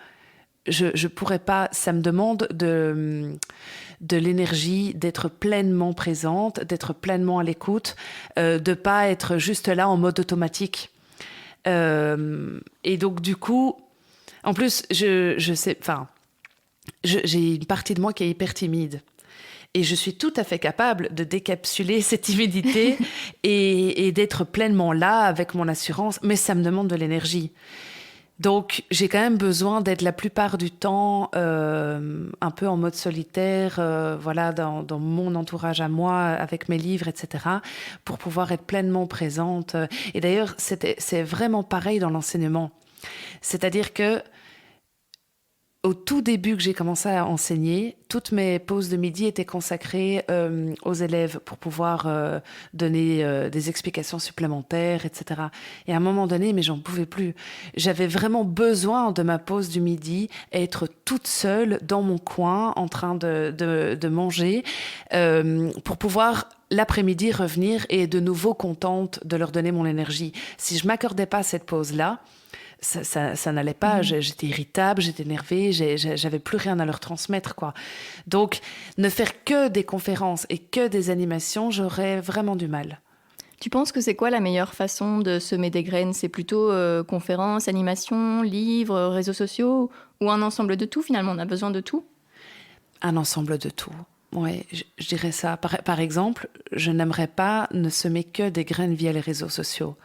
Je pourrais pas. Ça me demande de l'énergie, d'être pleinement présente, d'être pleinement à l'écoute, de pas être juste là en mode automatique. Et donc du coup, en plus, j'ai une partie de moi qui est hyper timide. Et je suis tout à fait capable de décapsuler cette timidité et d'être pleinement là avec mon assurance, mais ça me demande de l'énergie. Donc, j'ai quand même besoin d'être la plupart du temps un peu en mode solitaire, voilà, dans mon entourage à moi, avec mes livres, etc., pour pouvoir être pleinement présente. Et d'ailleurs, c'est vraiment pareil dans l'enseignement. C'est-à-dire que au tout début que j'ai commencé à enseigner, toutes mes pauses de midi étaient consacrées aux élèves pour pouvoir donner des explications supplémentaires, etc. Et à un moment donné, mais j'en pouvais plus. J'avais vraiment besoin de ma pause du midi, être toute seule dans mon coin en train de manger pour pouvoir l'après-midi revenir et de nouveau contente de leur donner mon énergie. Si je m'accordais pas cette pause-là, ça n'allait pas, j'étais irritable, j'étais énervée, j'avais plus rien à leur transmettre, quoi. Donc, ne faire que des conférences et que des animations, j'aurais vraiment du mal. Tu penses que c'est quoi la meilleure façon de semer des graines? C'est plutôt conférences, animations, livres, réseaux sociaux, ou un ensemble de tout finalement? On a besoin de tout? Un ensemble de tout. Ouais, je dirais ça. Par exemple, je n'aimerais pas ne semer que des graines via les réseaux sociaux.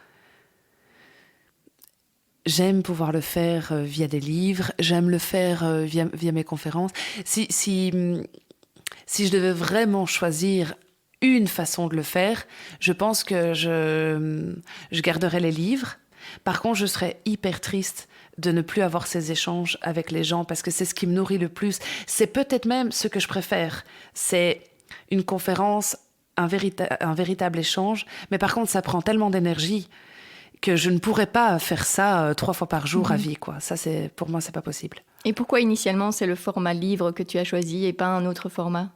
J'aime pouvoir le faire via des livres, j'aime le faire via mes conférences. Si je devais vraiment choisir une façon de le faire, je pense que je garderais les livres. Par contre, je serais hyper triste de ne plus avoir ces échanges avec les gens parce que c'est ce qui me nourrit le plus. C'est peut-être même ce que je préfère. C'est une conférence, un véritable échange. Mais par contre, ça prend tellement d'énergie que je ne pourrais pas faire ça 3 fois par jour à vie, quoi. Ça, pour moi, c'est pas possible. Et pourquoi initialement c'est le format livre que tu as choisi et pas un autre format?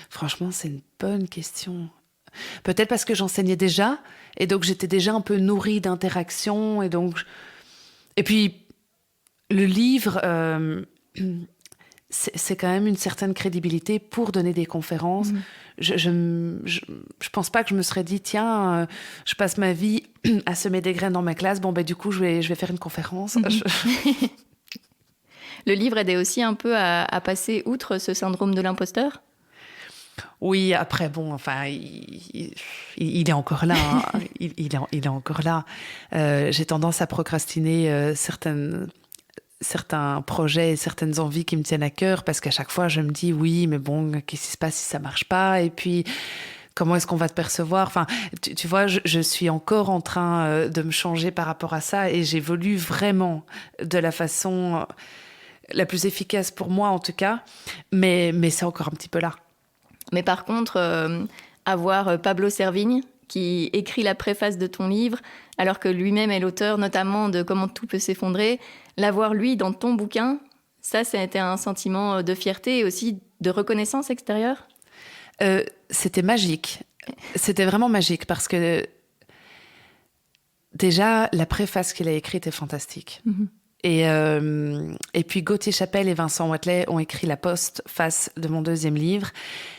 Franchement, c'est une bonne question. Peut-être parce que j'enseignais déjà, et donc j'étais déjà un peu nourrie d'interactions, et puis le livre, c'est quand même une certaine crédibilité pour donner des conférences. Je pense pas que je me serais dit, tiens, je passe ma vie à semer des graines dans ma classe, du coup, je vais faire une conférence. Le livre aidait aussi un peu à passer outre ce syndrome de l'imposteur? Oui, après, il est encore là. Hein. Il est encore là. J'ai tendance à procrastiner certains projets et certaines envies qui me tiennent à cœur parce qu'à chaque fois, je me dis, oui, mais bon, qu'est-ce qui se passe si ça marche pas? Et puis, comment est-ce qu'on va te percevoir? Enfin, tu vois, je suis encore en train de me changer par rapport à ça et j'évolue vraiment de la façon la plus efficace pour moi, en tout cas. Mais c'est encore un petit peu là. Mais par contre, avoir Pablo Servigne, qui écrit la préface de ton livre, alors que lui-même est l'auteur notamment de Comment tout peut s'effondrer, l'avoir lui dans ton bouquin, ça a été un sentiment de fierté et aussi de reconnaissance extérieure? C'était magique. C'était vraiment magique parce que déjà, la préface qu'il a écrite est fantastique. Et puis Gauthier Chapelle et Vincent Watley ont écrit la postface de mon 2e livre.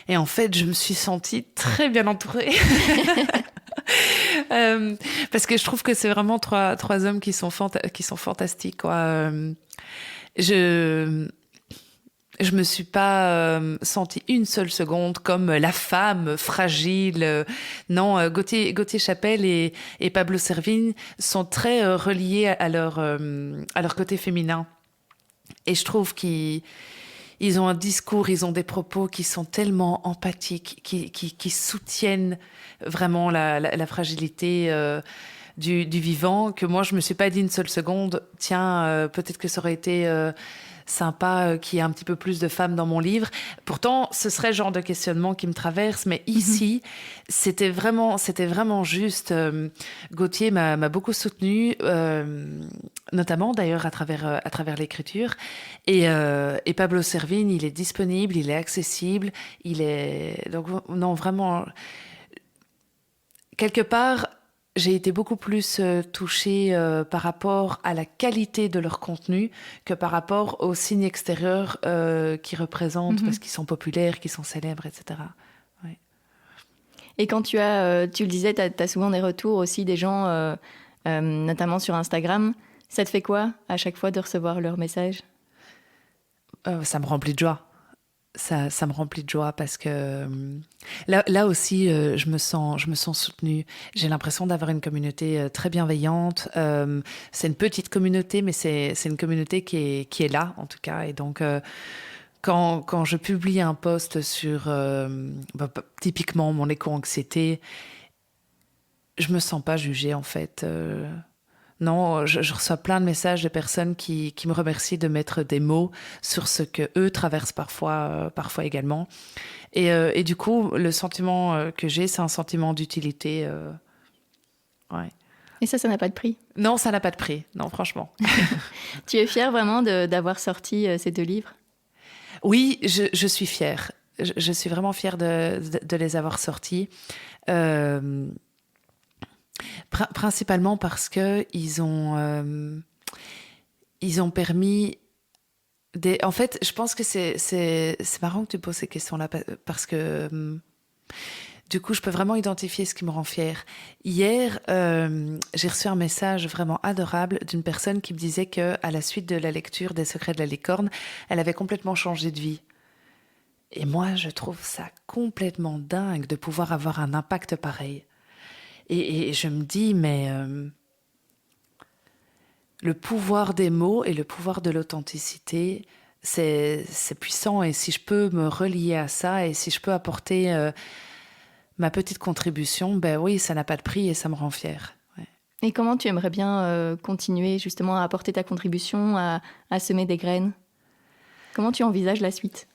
Et en fait, je me suis sentie très bien entourée. Parce que je trouve que c'est vraiment trois hommes qui sont fantastiques, quoi. Je me suis pas sentie une seule seconde comme la femme fragile. Non, Gauthier Chapelle et Pablo Servigne sont très reliés à leur côté féminin. Et je trouve qu'ils ont un discours, ils ont des propos qui sont tellement empathiques, qui soutiennent vraiment la fragilité du vivant, que moi, je me suis pas dit une seule seconde, tiens, peut-être que ça aurait été sympa qu'il y ait un petit peu plus de femmes dans mon livre. Pourtant, ce serait le genre de questionnement qui me traverse, mais ici, c'était vraiment juste. Gauthier m'a beaucoup soutenue, notamment d'ailleurs à travers l'écriture. Et Pablo Servigne, il est disponible, il est accessible, donc non, vraiment, quelque part, j'ai été beaucoup plus touchée par rapport à la qualité de leur contenu que par rapport aux signes extérieurs qu'ils représentent, parce qu'ils sont populaires, qu'ils sont célèbres, etc. Ouais. Et quand tu le disais, tu as souvent des retours aussi des gens, notamment sur Instagram. Ça te fait quoi à chaque fois de recevoir leurs messages? Ça me remplit de joie. Ça me remplit de joie parce que là aussi, je me sens soutenue. J'ai l'impression d'avoir une communauté très bienveillante. C'est une petite communauté, mais c'est une communauté qui est là, en tout cas. Et donc, quand je publie un post sur, typiquement, mon éco-anxiété, je me sens pas jugée, en fait. Non, je reçois plein de messages de personnes qui me remercient de mettre des mots sur ce que eux traversent parfois également. Et du coup, le sentiment que j'ai, c'est un sentiment d'utilité. Ouais. Et ça n'a pas de prix? Non, ça n'a pas de prix. Non, franchement. Tu es fière vraiment d'avoir sorti ces 2 livres? Oui, je suis fière. Je suis vraiment fière de les avoir sortis. Principalement parce que ils ont permis en fait, je pense que c'est marrant que tu poses ces questions-là parce que du coup, je peux vraiment identifier ce qui me rend fière. Hier, j'ai reçu un message vraiment adorable d'une personne qui me disait que à la suite de la lecture des Secrets de la licorne, elle avait complètement changé de vie. Et moi, je trouve ça complètement dingue de pouvoir avoir un impact pareil. Et je me dis, mais le pouvoir des mots et le pouvoir de l'authenticité, c'est puissant. Et si je peux me relier à ça et si je peux apporter ma petite contribution, ben oui, ça n'a pas de prix et ça me rend fière. Ouais. Et comment tu aimerais bien continuer justement à apporter ta contribution, à semer des graines? Comment tu envisages la suite?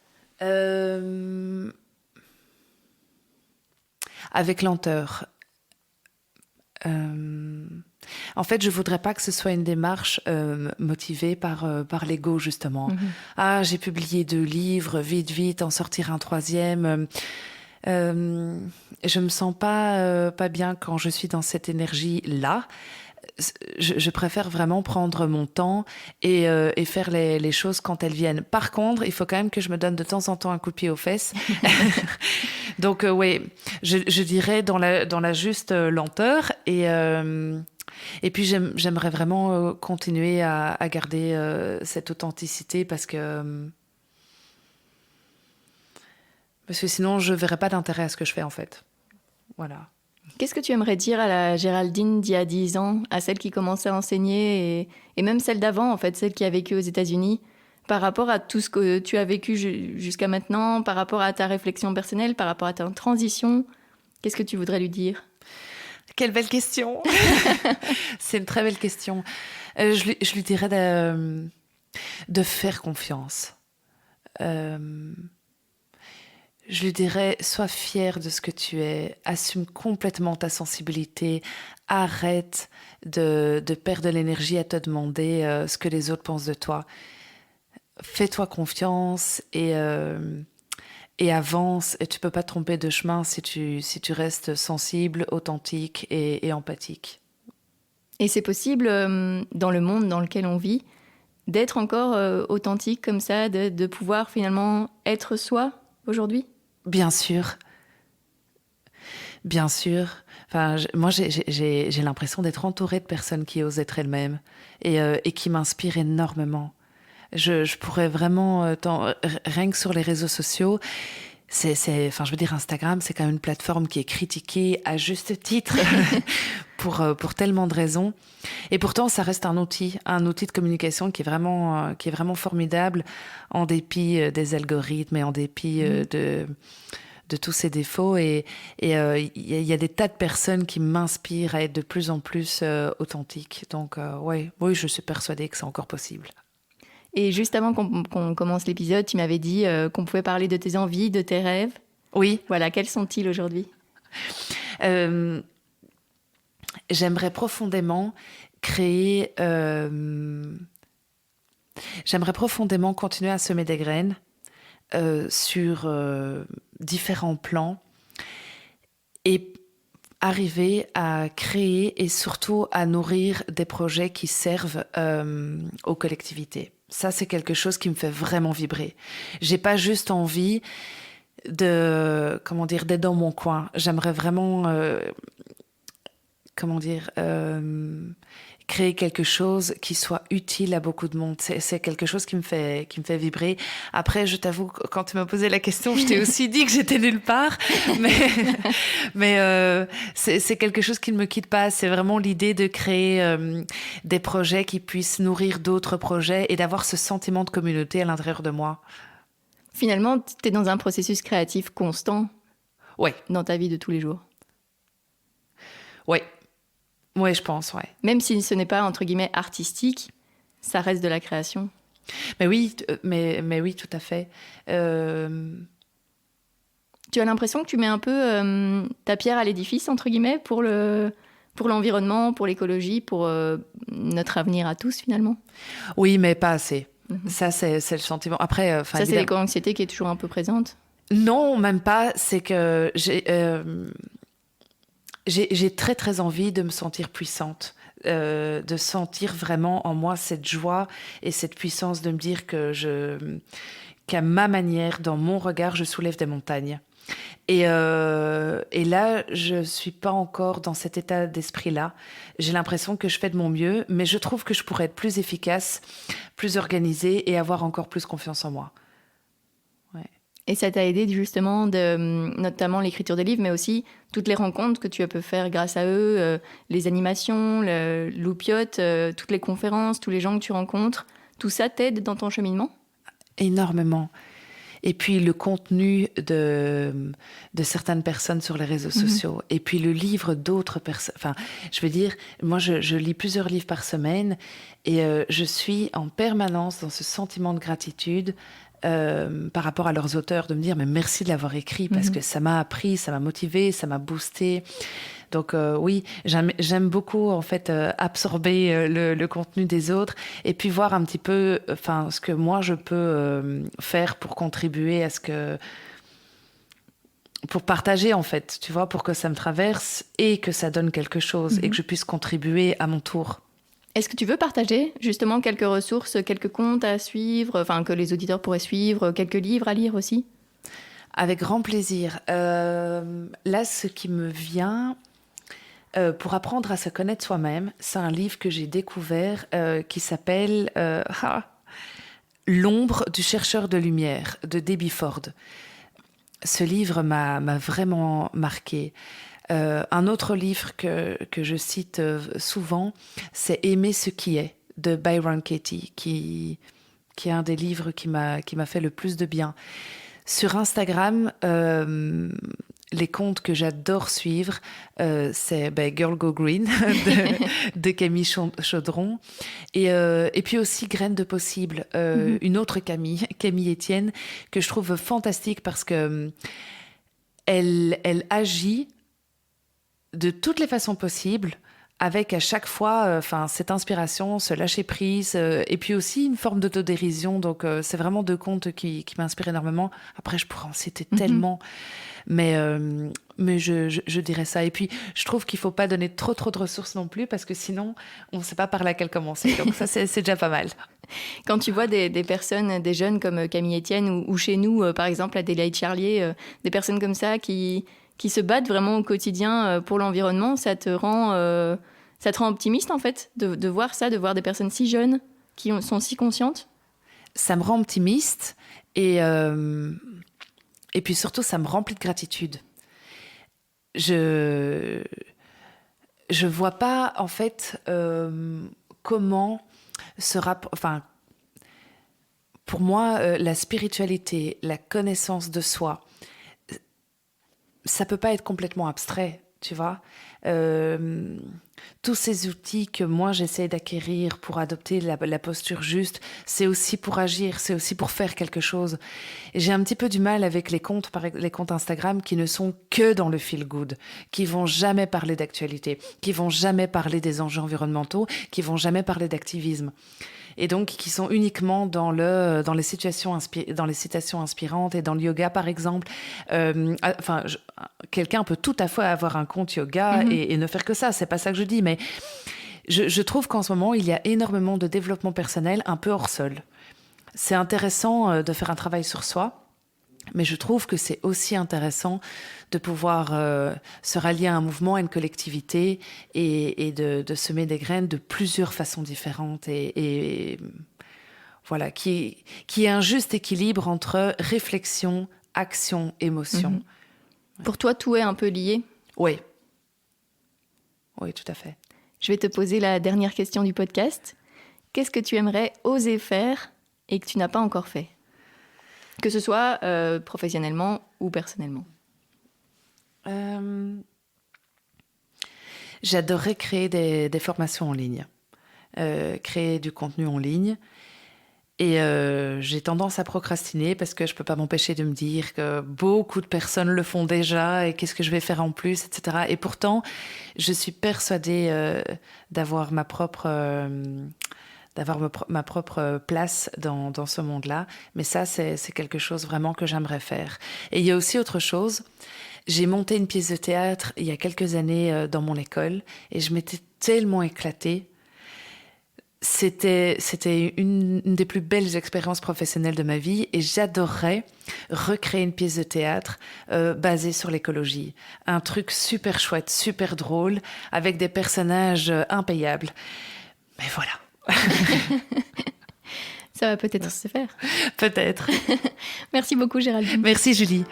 Avec lenteur. En fait, je voudrais pas que ce soit une démarche motivée par l'ego, justement. Ah, j'ai publié 2 livres, vite, en sortir un 3e. Je me sens pas bien quand je suis dans cette énergie-là. Je préfère vraiment prendre mon temps et faire les choses quand elles viennent. Par contre, il faut quand même que je me donne de temps en temps un coup de pied aux fesses. Donc, oui, je dirais dans la juste lenteur. Et puis, j'aimerais vraiment continuer à garder cette authenticité parce que sinon, je ne verrais pas d'intérêt à ce que je fais, en fait. Voilà. Qu'est-ce que tu aimerais dire à la Géraldine d'il y a 10 ans, à celle qui commençait à enseigner et même celle d'avant, en fait, celle qui a vécu aux États-Unis, par rapport à tout ce que tu as vécu jusqu'à maintenant, par rapport à ta réflexion personnelle, par rapport à ta transition? Qu'est-ce que tu voudrais lui dire? Quelle belle question. C'est une très belle question. Je lui dirais de faire confiance. Je lui dirais, sois fier de ce que tu es, assume complètement ta sensibilité, arrête de perdre de l'énergie à te demander ce que les autres pensent de toi. Fais-toi confiance et avance. Et tu peux pas te tromper de chemin si tu restes sensible, authentique et empathique. Et c'est possible, dans le monde dans lequel on vit, d'être encore authentique comme ça, de pouvoir finalement être soi aujourd'hui? Bien sûr, bien sûr. Enfin, moi, j'ai l'impression d'être entourée de personnes qui osent être elles-mêmes et qui m'inspirent énormément. Je pourrais vraiment, rien que sur les réseaux sociaux, enfin, je veux dire, Instagram, c'est quand même une plateforme qui est critiquée à juste titre pour tellement de raisons. Et pourtant, ça reste un outil de communication qui est vraiment formidable, en dépit des algorithmes et en dépit de tous ses défauts. Et y a des tas de personnes qui m'inspirent à être de plus en plus authentique. Donc, oui, je suis persuadée que c'est encore possible. Et juste avant qu'on commence l'épisode, tu m'avais dit qu'on pouvait parler de tes envies, de tes rêves. Oui. Voilà, quels sont-ils aujourd'hui? J'aimerais profondément créer... J'aimerais profondément continuer à semer des graines sur différents plans et arriver à créer et surtout à nourrir des projets qui servent aux collectivités. Ça, c'est quelque chose qui me fait vraiment vibrer. J'ai pas juste envie d'être dans mon coin. J'aimerais vraiment, créer quelque chose qui soit utile à beaucoup de monde. C'est quelque chose qui me fait vibrer. Après, je t'avoue, quand tu m'as posé la question, je t'ai aussi dit que j'étais nulle part. Mais c'est quelque chose qui ne me quitte pas. C'est vraiment l'idée de créer des projets qui puissent nourrir d'autres projets et d'avoir ce sentiment de communauté à l'intérieur de moi. Finalement, tu es dans un processus créatif constant. Ouais. Dans ta vie de tous les jours. Ouais. Oui, je pense, ouais. Même si ce n'est pas, entre guillemets, artistique, ça reste de la création. Mais oui, tout à fait. Tu as l'impression que tu mets un peu ta pierre à l'édifice, entre guillemets, pour l'environnement, pour l'écologie, pour notre avenir à tous, finalement? Oui, mais pas assez. Mm-hmm. Ça, c'est le sentiment. Après, ça, c'est l'éco-anxiété qui est toujours un peu présente? Non, même pas. C'est que j'ai très très envie de me sentir puissante, de sentir vraiment en moi cette joie et cette puissance de me dire qu'à ma manière, dans mon regard, je soulève des montagnes. Et là, je suis pas encore dans cet état d'esprit-là. J'ai l'impression que je fais de mon mieux, mais je trouve que je pourrais être plus efficace, plus organisée et avoir encore plus confiance en moi. Et ça t'a aidé justement, notamment l'écriture des livres, mais aussi toutes les rencontres que tu as pu faire grâce à eux, les animations, l'Oupiote, toutes les conférences, tous les gens que tu rencontres. Tout ça t'aide dans ton cheminement? Énormément. Et puis le contenu de certaines personnes sur les réseaux sociaux. Et puis le livre d'autres personnes. Enfin, je veux dire, moi, je lis plusieurs livres par semaine et je suis en permanence dans ce sentiment de gratitude par rapport à leurs auteurs, de me dire mais merci de l'avoir écrit parce que ça m'a appris, ça m'a motivé, ça m'a boosté. Donc oui, j'aime beaucoup en fait absorber le contenu des autres et puis voir un petit peu ce que moi je peux faire pour contribuer à pour partager en fait, tu vois, pour que ça me traverse et que ça donne quelque chose et que je puisse contribuer à mon tour. Est-ce que tu veux partager justement quelques ressources, quelques comptes à suivre, que les auditeurs pourraient suivre, quelques livres à lire aussi? Avec grand plaisir. Là, ce qui me vient pour apprendre à se connaître soi-même, c'est un livre que j'ai découvert qui s'appelle L'ombre du chercheur de lumière de Debbie Ford. Ce livre m'a vraiment marqué. Un autre livre que je cite souvent, c'est Aimer ce qui est de Byron Katie, qui est un des livres qui m'a fait le plus de bien. Sur Instagram, les comptes que j'adore suivre, c'est Girl Go Green de Camille Chaudron. Et puis aussi Graines de Possible, une autre Camille Etienne, que je trouve fantastique parce que elle agit de toutes les façons possibles, avec à chaque fois cette inspiration, ce lâcher-prise, et puis aussi une forme d'autodérision. Donc, c'est vraiment 2 contes qui m'inspirent énormément. Après, je pourrais en citer tellement, mais je dirais ça. Et puis, je trouve qu'il ne faut pas donner trop de ressources non plus, parce que sinon, on ne sait pas par laquelle commencer. Donc ça, c'est déjà pas mal. Quand tu vois des personnes, des jeunes comme Camille Etienne ou chez nous, par exemple, Adélaïde Charlier, des personnes comme ça qui se battent vraiment au quotidien pour l'environnement, ça te rend optimiste, en fait, de voir ça, de voir des personnes si jeunes qui sont si conscientes? Ça me rend optimiste et puis surtout, ça me remplit de gratitude. Je vois pas, en fait, comment pour moi, la spiritualité, la connaissance de soi, ça peut pas être complètement abstrait, tu vois. Tous ces outils que moi j'essaie d'acquérir pour adopter la posture juste, c'est aussi pour agir, c'est aussi pour faire quelque chose. Et j'ai un petit peu du mal avec les comptes Instagram qui ne sont que dans le feel good, qui vont jamais parler d'actualité, qui vont jamais parler des enjeux environnementaux, qui vont jamais parler d'activisme. Et donc qui sont uniquement dans les citations inspirantes et dans le yoga, par exemple. Quelqu'un peut tout à fait avoir un compte yoga et ne faire que ça. C'est pas ça que je dis, mais je trouve qu'en ce moment, il y a énormément de développement personnel un peu hors sol. C'est intéressant de faire un travail sur soi, mais je trouve que c'est aussi intéressant de pouvoir se rallier à un mouvement, à une collectivité et de semer des graines de plusieurs façons différentes et voilà, qui est un juste équilibre entre réflexion, action, émotion. Ouais. Pour toi, tout est un peu lié? Oui. Oui, tout à fait. Je vais te poser la dernière question du podcast. Qu'est-ce que tu aimerais oser faire et que tu n'as pas encore fait? Que ce soit professionnellement ou personnellement. J'adorerais créer des formations en ligne, créer du contenu en ligne. Et j'ai tendance à procrastiner parce que je ne peux pas m'empêcher de me dire que beaucoup de personnes le font déjà et qu'est-ce que je vais faire en plus, etc. Et pourtant, je suis persuadée d'avoir ma propre place dans ce monde-là. Mais ça, c'est quelque chose vraiment que j'aimerais faire. Et il y a aussi autre chose. J'ai monté une pièce de théâtre il y a quelques années dans mon école et je m'étais tellement éclatée. C'était une des plus belles expériences professionnelles de ma vie et j'adorerais recréer une pièce de théâtre basée sur l'écologie. Un truc super chouette, super drôle, avec des personnages impayables. Mais voilà. Ça va peut-être se faire. Peut-être. Merci beaucoup, Géraldine. Merci, Julie.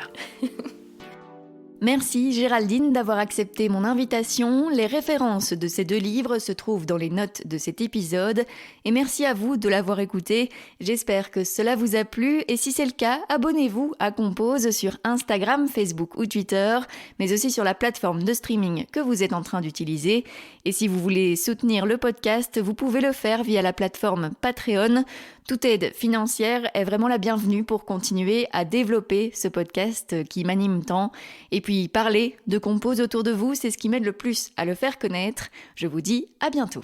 Merci Géraldine d'avoir accepté mon invitation. Les références de ces 2 livres se trouvent dans les notes de cet épisode. Et merci à vous de l'avoir écouté. J'espère que cela vous a plu. Et si c'est le cas, abonnez-vous à Compose sur Instagram, Facebook ou Twitter, mais aussi sur la plateforme de streaming que vous êtes en train d'utiliser. Et si vous voulez soutenir le podcast, vous pouvez le faire via la plateforme Patreon. Toute aide financière est vraiment la bienvenue pour continuer à développer ce podcast qui m'anime tant. Et puis parler de Compose autour de vous, c'est ce qui m'aide le plus à le faire connaître. Je vous dis à bientôt.